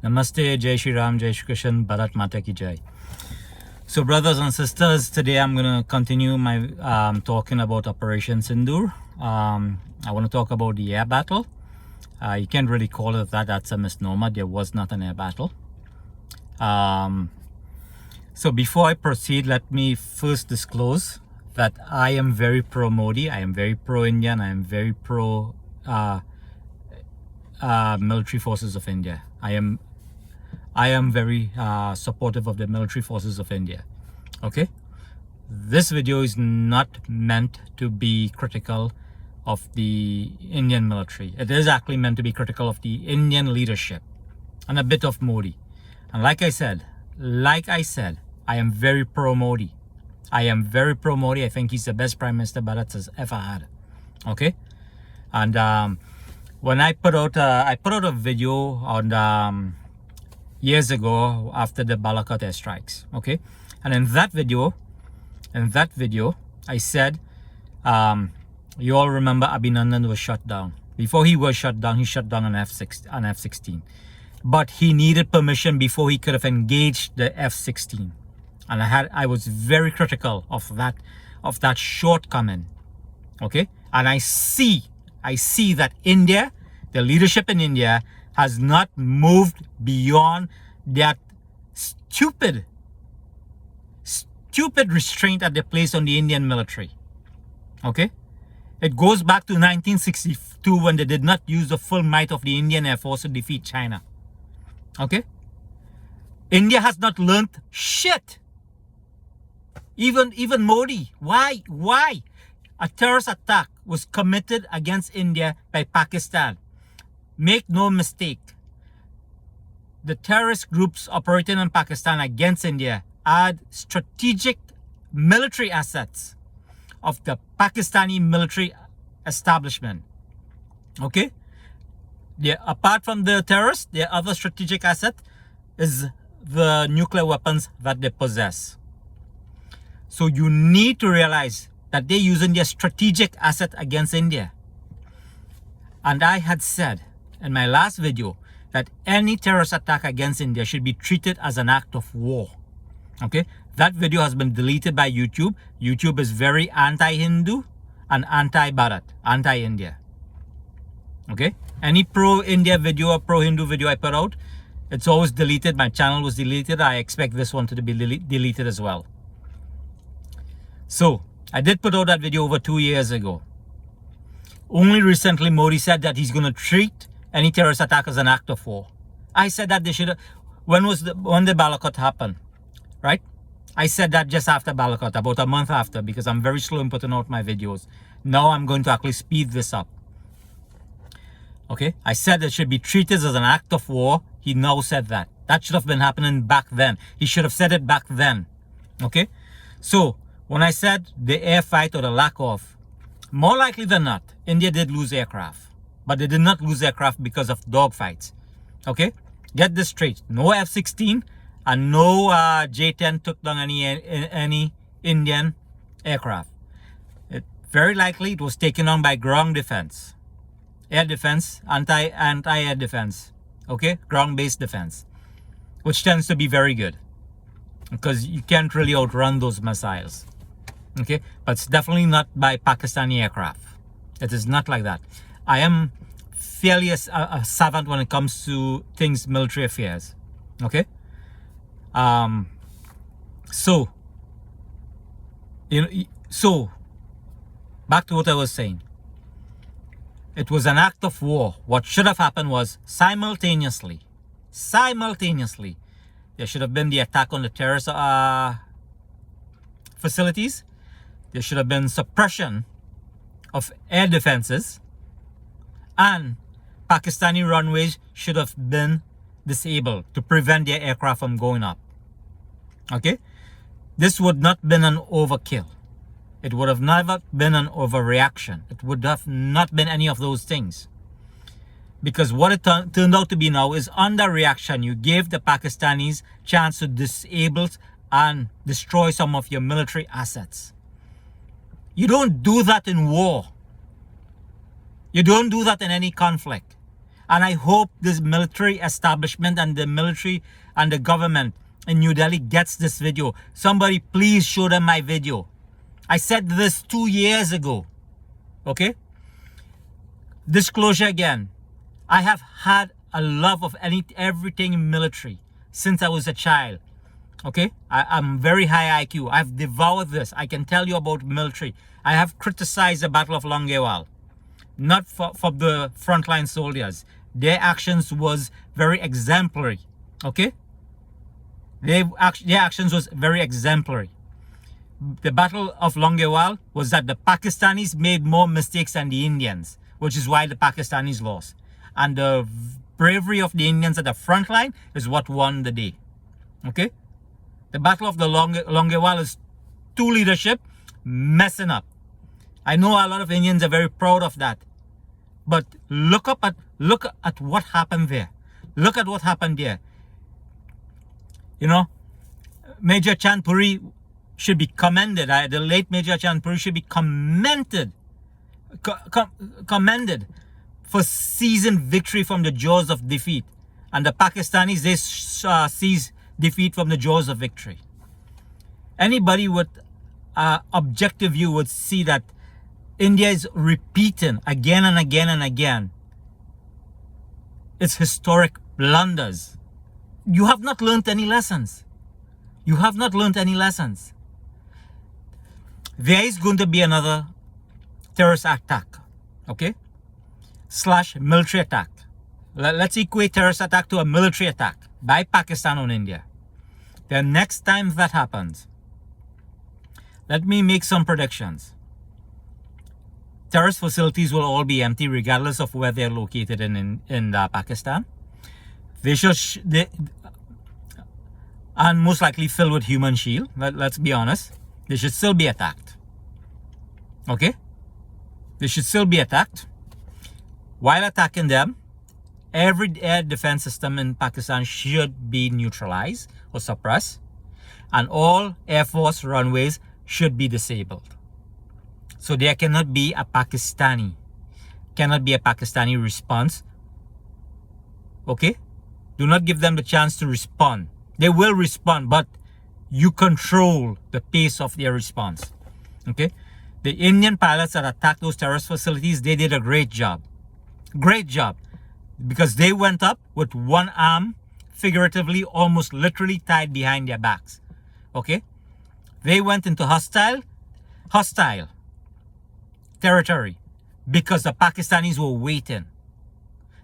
Namaste, Jai Shri Ram, Jai Shri Krishna, Bharat Mata Ki Jai. So brothers and sisters, today I'm going to continue my talking about Operation Sindoor. I want to talk about the air battle. You can't really call it that, that's a misnomer. There was not an air battle. So before I proceed, let me first disclose that I am very pro-Modi, I am very pro-Indian, I am very pro military forces of India. I am very supportive of the military forces of India. Okay, this video is not meant to be critical of the Indian military. It is actually meant to be critical of the Indian leadership and a bit of Modi. And like I said, I am very pro Modi. I am very pro Modi. I think he's the best Prime Minister Bharat has ever had. Okay, and when I put out a video on years ago after the Balakot airstrikes, okay, and in that video I said, you all remember Abhinandan was shot down. Before he was shot down, he shot down an F-16, but he needed permission before he could have engaged the F-16, and I was very critical of that shortcoming. Okay, and I see that India, the leadership in India, has not moved beyond that stupid restraint that they placed on the Indian military. Okay, it goes back to 1962 when they did not use the full might of the Indian Air Force to defeat China. Okay, India has not learned shit. Even Modi, why? A terrorist attack was committed against India by Pakistan. Make no mistake, the terrorist groups operating in Pakistan against India had strategic military assets of the Pakistani military establishment. Okay? Apart from the terrorists, their other strategic asset is the nuclear weapons that they possess. So you need to realize that they're using their strategic asset against India. And I had said in my last video that any terrorist attack against India should be treated as an act of war. Okay, that video has been deleted by YouTube. YouTube is very anti-Hindu and anti-Bharat, anti-India. Okay, any pro-India video or pro-Hindu video I put out, it's always deleted. My channel was deleted. I expect this one to be deleted as well. So I did put out that video over 2 years ago. Only recently Modi said that he's going to treat any terrorist attack as an act of war. I said that they should. When the Balakot happened, right? I said that just after Balakot, about a month after, because I'm very slow in putting out my videos. Now I'm going to actually speed this up. Okay, I said it should be treated as an act of war. He now said that. That should have been happening back then. He should have said it back then. Okay, so when I said the air fight or the lack of, more likely than not, India did lose aircraft. But they did not lose aircraft because of dogfights. Okay? Get this straight. No F-16 and no J-10 took down any Indian aircraft. Very likely it was taken on by ground defense. Air defense, anti-air defense. Okay? Ground-based defense. Which tends to be very good. Because you can't really outrun those missiles. Okay? But it's definitely not by Pakistani aircraft. It is not like that. I am fairly a savant when it comes to things military affairs. Okay, so back to what I was saying. It was an act of war. What should have happened was simultaneously there should have been the attack on the terrorist facilities. There should have been suppression of air defenses, and Pakistani runways should have been disabled to prevent their aircraft from going up. Okay, this would not have been an overkill. It would have never been an overreaction. It would have not been any of those things, because what it turned out to be now is underreaction. You gave the Pakistanis chance to disable and destroy some of your military assets. You don't do that in war. You don't do that in any conflict. And I hope this military establishment and the military and the government in New Delhi gets this video. Somebody please show them my video. I said this 2 years ago. Okay? Disclosure again. I have had a love of everything military since I was a child. Okay? I'm very high IQ. I've devoured this. I can tell you about military. I have criticized the Battle of Longewal. Not for the frontline soldiers. Their actions was very exemplary. Okay? Their actions was very exemplary. The Battle of Longewal was that the Pakistanis made more mistakes than the Indians, which is why the Pakistanis lost. And the bravery of the Indians at the front line is what won the day. Okay? The Battle of the Longewal is two leadership messing up. I know a lot of Indians are very proud of that. But look at what happened there. Look at what happened there. You know, Major Chandpuri should be commended. The late Major Chandpuri should be commended for seizing victory from the jaws of defeat. And the Pakistanis, they seize defeat from the jaws of victory. Anybody with objective view would see that India is repeating again and again and again its historic blunders. You have not learned any lessons. You have not learned any lessons. There is going to be another terrorist attack, okay? / military attack. Let's equate terrorist attack to a military attack by Pakistan on India. The next time that happens, let me make some predictions. Terrorist facilities will all be empty regardless of where they're located in Pakistan. And most likely filled with human shield. Let's be honest. They should still be attacked. Okay? They should still be attacked. While attacking them, every air defense system in Pakistan should be neutralized or suppressed. And all Air Force runways should be disabled. So there cannot be a Pakistani response. Okay? Do not give them the chance to respond. They will respond, but you control the pace of their response. Okay? The Indian pilots that attacked those terrorist facilities, they did a great job. Great job. Because they went up with one arm, figuratively, almost literally tied behind their backs. Okay? They went into hostile territory because the Pakistanis were waiting.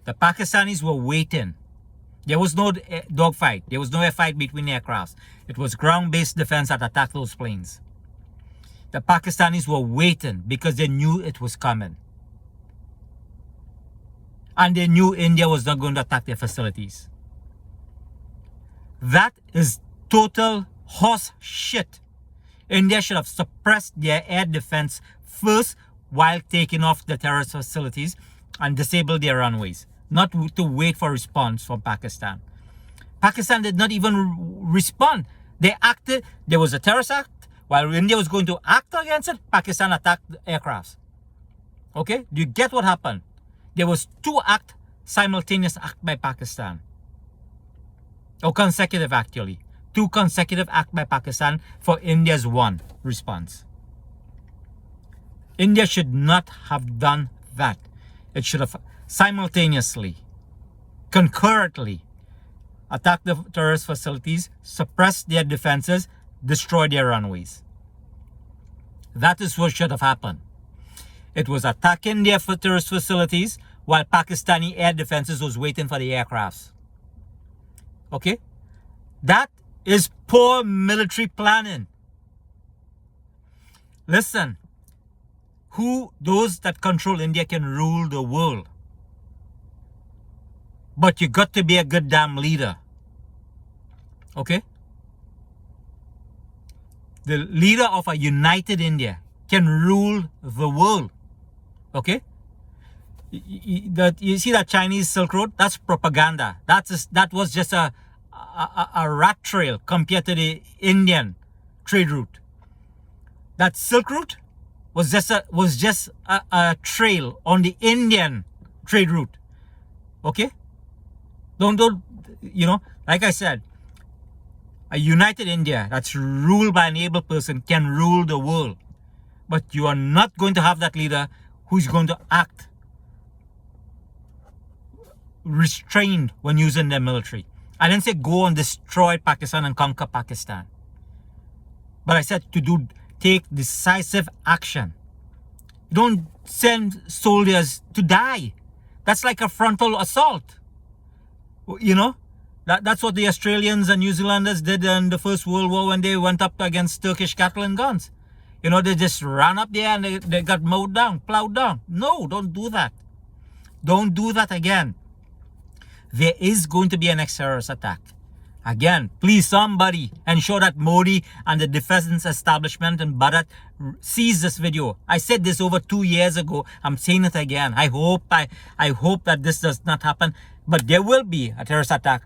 The Pakistanis were waiting. There was no dogfight. There was no air fight between aircrafts. It was ground-based defense that attacked those planes. The Pakistanis were waiting because they knew it was coming. And they knew India was not going to attack their facilities. That is total horse shit. India should have suppressed their air defense first while taking off the terrorist facilities and disable their runways, not to wait for response from Pakistan. Pakistan did not even respond. They acted, there was a terrorist act, while India was going to act against it, Pakistan attacked the aircrafts. Okay? Do you get what happened? There was simultaneous act by Pakistan. Or consecutive actually. 2 consecutive acts by Pakistan for India's 1 response. India should not have done that. It should have simultaneously, concurrently, attacked the terrorist facilities, suppressed their defenses, destroyed their runways. That is what should have happened. It was attacking their terrorist facilities while Pakistani air defenses was waiting for the aircrafts. Okay? That is poor military planning. Listen, those that control India can rule the world. But you got to be a good damn leader. Okay? The leader of a united India can rule the world. Okay? You see that Chinese Silk Road? That's propaganda. That was just a rat trail compared to the Indian trade route. That Silk Route was just a trail on the Indian trade route. Okay? Don't, like I said, a united India that's ruled by an able person can rule the world. But you are not going to have that leader who's going to act restrained when using their military. I didn't say go and destroy Pakistan and conquer Pakistan. But I said to take decisive action. Don't send soldiers to die. That's like a frontal assault. That's what the Australians and New Zealanders did in the First World War when they went up against Turkish cattle and guns. They just ran up there and they got mowed down, plowed down. No, don't do that. Don't do that again. There is going to be an next terrorist attack. Again, please somebody ensure that Modi and the defense establishment in Bharat sees this video. I said this over 2 years ago. I'm saying it again. I hope that this does not happen. But there will be a terrorist attack.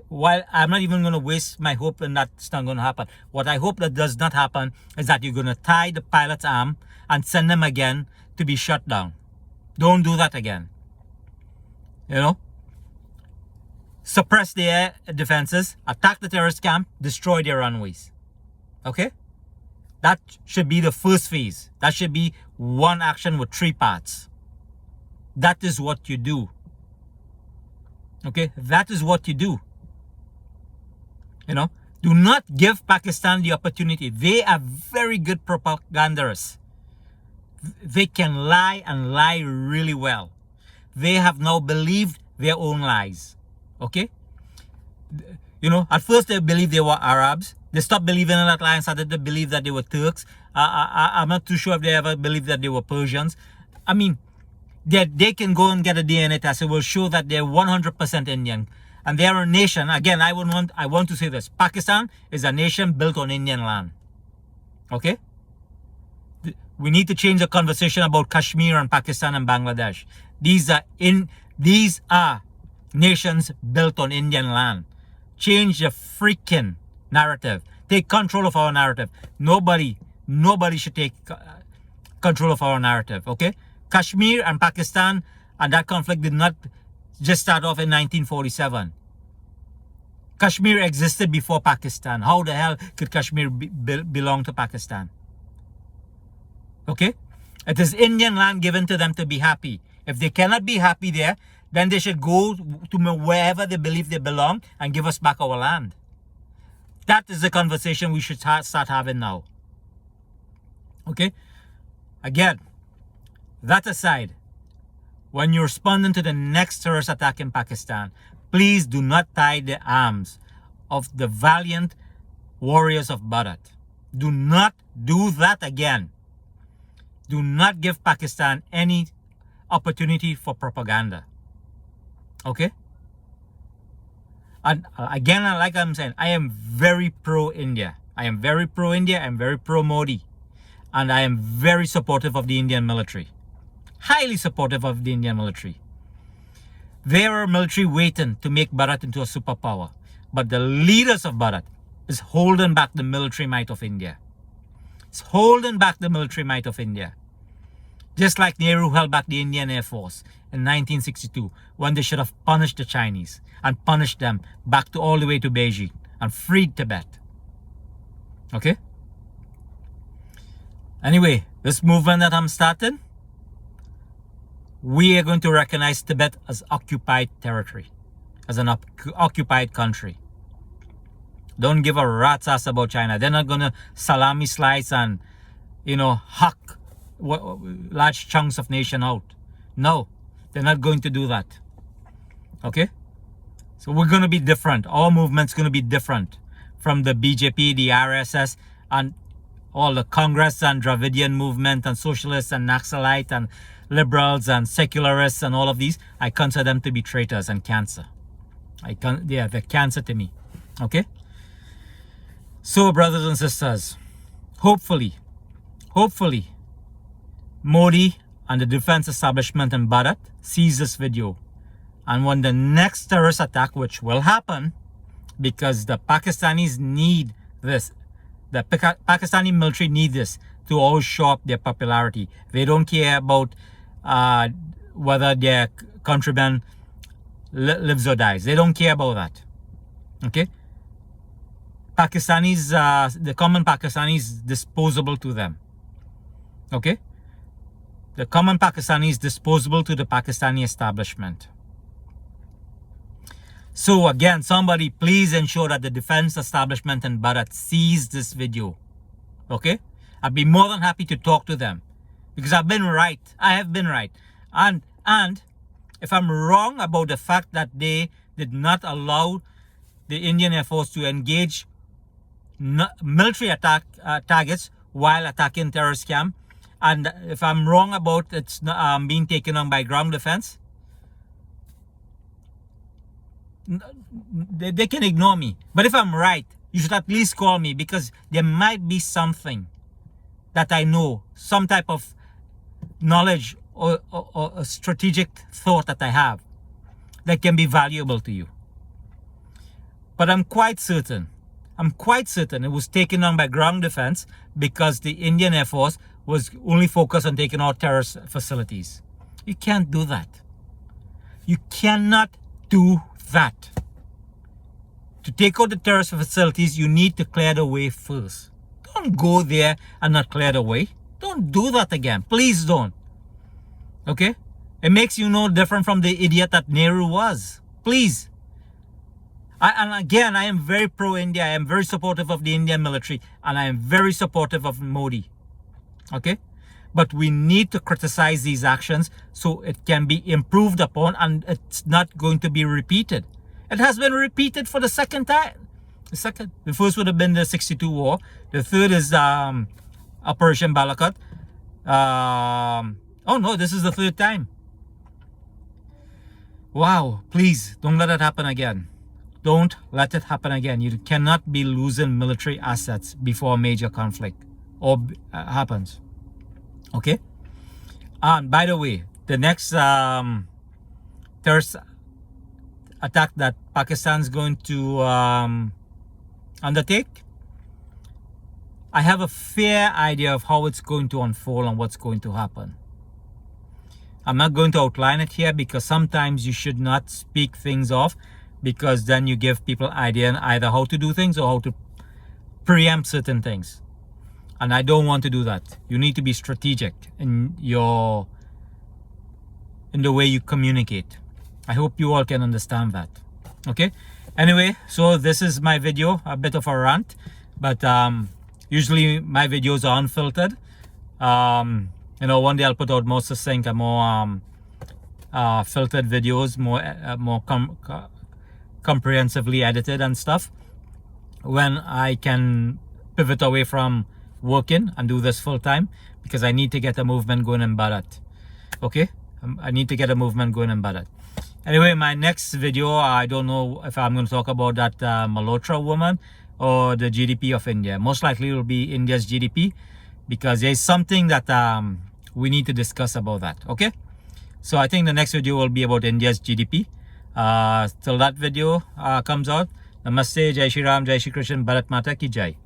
While I'm not even going to waste my hope and that's not going to happen. What I hope that does not happen is that you're going to tie the pilot's arm and send them again to be shut down. Don't do that again. Suppress their defenses, attack the terrorist camp, destroy their runways. Okay? That should be the first phase. That should be one action with 3 parts. That is what you do. Okay? That is what you do. Do not give Pakistan the opportunity. They are very good propagandists. They can lie and lie really well. They have now believed their own lies. Okay? At first they believed they were Arabs. They stopped believing in that lie and started to believe that they were Turks. I'm not too sure if they ever believed that they were Persians. I mean, they can go and get a DNA test. It will show that they're 100% Indian. And they are a nation. Again, I want to say this. Pakistan is a nation built on Indian land. Okay? We need to change the conversation about Kashmir and Pakistan and Bangladesh. These are nations built on Indian land. Change the freaking narrative. Take control of our narrative. Nobody should take control of our narrative. Okay? Kashmir and Pakistan and that conflict did not just start off in 1947. Kashmir existed before Pakistan. How the hell could Kashmir belong to Pakistan? Okay? It is Indian land given to them to be happy. If they cannot be happy there, then they should go to wherever they believe they belong and give us back our land. That is the conversation we should start having now. Okay? Again, that aside, when you're responding to the next terrorist attack in Pakistan, please do not tie the arms of the valiant warriors of Bharat. Do not do that again. Do not give Pakistan any opportunity for propaganda. Okay? And again, like I'm saying, I am very pro-India. I am very pro-India. I'm very pro-Modi. And I am very supportive of the Indian military. Highly supportive of the Indian military. They are a military waiting to make Bharat into a superpower. But the leaders of Bharat is holding back the military might of India. It's holding back the military might of India. Just like Nehru held back the Indian Air Force in 1962 when they should have punished the Chinese and punished them back to all the way to Beijing and freed Tibet. Okay? Anyway, this movement that I'm starting, we are going to recognize Tibet as occupied territory, as an occupied country. Don't give a rat's ass about China. They're not going to salami slice and, hack large chunks of nation out. No, they're not going to do that. Okay? So we're going to be different. Our movement's going to be different from the BJP, the RSS, and all the Congress and Dravidian movement and socialists and Naxalite and liberals and secularists and all of these. I consider them to be traitors and cancer. They're cancer to me. Okay? So, brothers and sisters, hopefully, Modi and the defense establishment in Bharat sees this video. And when the next terrorist attack, which will happen, because the Pakistanis need this, the Pakistani military need this to always show up their popularity. They don't care about whether their countryman lives or dies. They don't care about that. Okay? Pakistanis, the common Pakistani is disposable to them. Okay? The common Pakistani is disposable to the Pakistani establishment. So again, somebody please ensure that the defense establishment in Bharat sees this video. Okay? I'd be more than happy to talk to them. Because I've been right. I have been right. And if I'm wrong about the fact that they did not allow the Indian Air Force to engage military attack targets while attacking terrorist camp, and if I'm wrong about it's being taken on by ground defense, they can ignore me. But if I'm right, you should at least call me, because there might be something that I know, some type of knowledge or a strategic thought that I have that can be valuable to you. But I'm quite certain it was taken on by ground defense because the Indian Air Force was only focused on taking out terrorist facilities. You can't do that. You cannot do that. To take out the terrorist facilities, you need to clear the way first. Don't go there and not clear the way. Don't do that again. Please don't. Okay? It makes you no different from the idiot that Nehru was. Please. And again, I am very pro-India. I am very supportive of the Indian military. And I am very supportive of Modi. Okay? But we need to criticize these actions so it can be improved upon and it's not going to be repeated. It has been repeated for the second time. The first would have been the 62 war. The third is Operation Balakot. Oh no, this is the third time. Wow, please don't let it happen again. Don't let it happen again. You cannot be losing military assets before a major conflict or happens. Okay? And by the way, the next terrorist attack that Pakistan's going to undertake, I have a fair idea of how it's going to unfold and what's going to happen. I'm not going to outline it here because sometimes you should not speak things off, because then you give people idea on either how to do things or how to preempt certain things. And I don't want to do that. You need to be strategic in the way you communicate. I hope you all can understand that. Okay? Anyway, so this is my video, a bit of a rant, but usually my videos are unfiltered. You know, one day I'll put out more succinct and more filtered videos, more comprehensively edited and stuff, when I can pivot away from working and do this full time, because I need to get a movement going in Bharat. Okay? I need to get a movement going in Bharat. Anyway, my next video, I don't know if I'm going to talk about that Malhotra woman or the GDP of India. Most likely it will be India's GDP, because there's something that we need to discuss about that. Okay? So I think the next video will be about India's GDP. Till that video comes out, Namaste, Jai Shri Ram, Jai Shri Krishna, Bharat Mata Ki Jai.